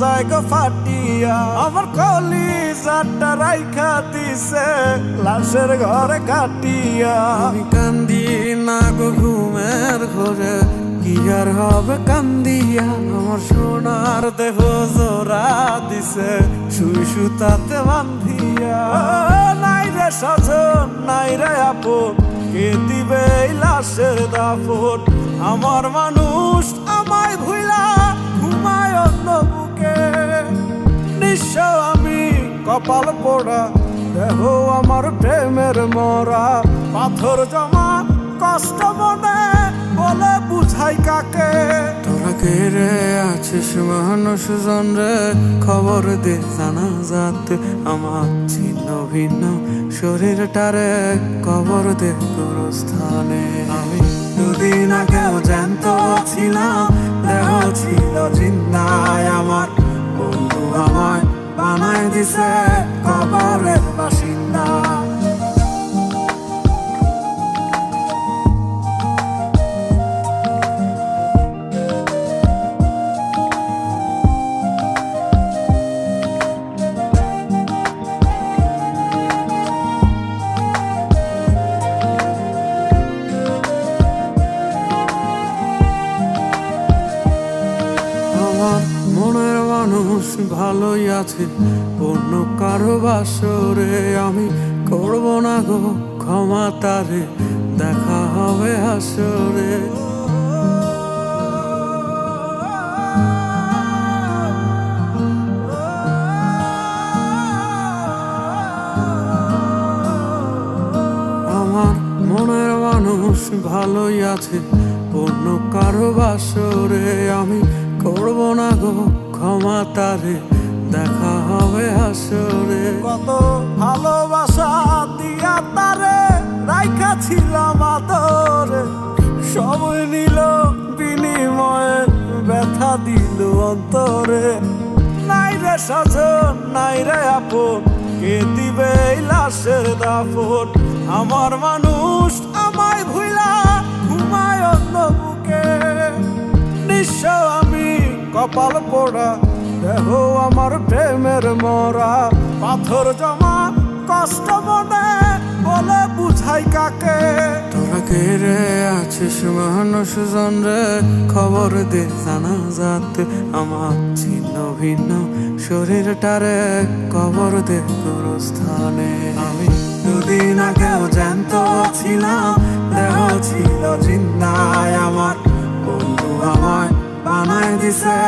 যায় গো ফাটিয়া, আমার কলিজাটা রাইখা দিছে লাশের ঘরে কাটিয়া। আমি কান্দি না গো ঘুমের ঘরে, কি আর হবে কান্দিয়া, আমার সোনার দেহ জোড়া দিছে সুই সুতাতে বান্ধিয়া। নাই রে স্বজন নাই রে আপন, কে দিবে এই লাশের দাফন, আমার মানুষ আমায় ভুইলা ঘুমায় অন্য বুকে। নিঃস্ব আমি কপাল পোড়া, দেহ আমার প্রেমের মরা, পাথর জমা কষ্ট মনে বলে বুঝাই কাকে। তোরা কে রে আছিস মানুষ জন রে, খবর দে জানা যাতে আমার ছিন্ন ভিন্ন শরীরটারে কবর দে গোরস্থানে। আমি দুদিন আগেও জ্যান্ত ছিলাম, দেহ ছিল জিন্দায় আমার, বন্ধু আমায় বানায় দিছে কবরের বাসিন্দা। মনের মানুষ ভালোই আছে, অন্য কারো বাসরে আমি করব না গো ক্ষমা তারে, দেখা হবে হাসরে। আমার মনের মানুষ ভালোই আছে, অন্য কারো বাসরে আমি করব না গো ক্ষমা তারে, দেখা হবে হাসরে। কত ভালোবাসা দিয়া তারে রাইখা ছিলাম আদরে, সময় নিল বিনিময়ে ব্যথা দিল অন্তরে। নাই রে স্বজন নাই রে আপন, কে দিবে এই লাশের দাফন, আমার মানুষ আমায় ভুইলা ঘুমায় অন্য বুকে। নিঃস্ব আমি কপাল পোড়া, দেহ আমার প্রেমের মরা, পাথর জমা কষ্ট মনে বলে বুঝাই কাকে। তোরা কে রে আছিস মানুষ জন রে, খবর দে জানা যাতে আমার ছিন্ন ভিন্ন শরীরটারে কবর দে গোরস্থানে। আমি দুদিন আগেও জ্যান্ত ছিলাম, দেহ ছিল জিন্দায় আমার, বন্ধু আমায় বানায় দিছে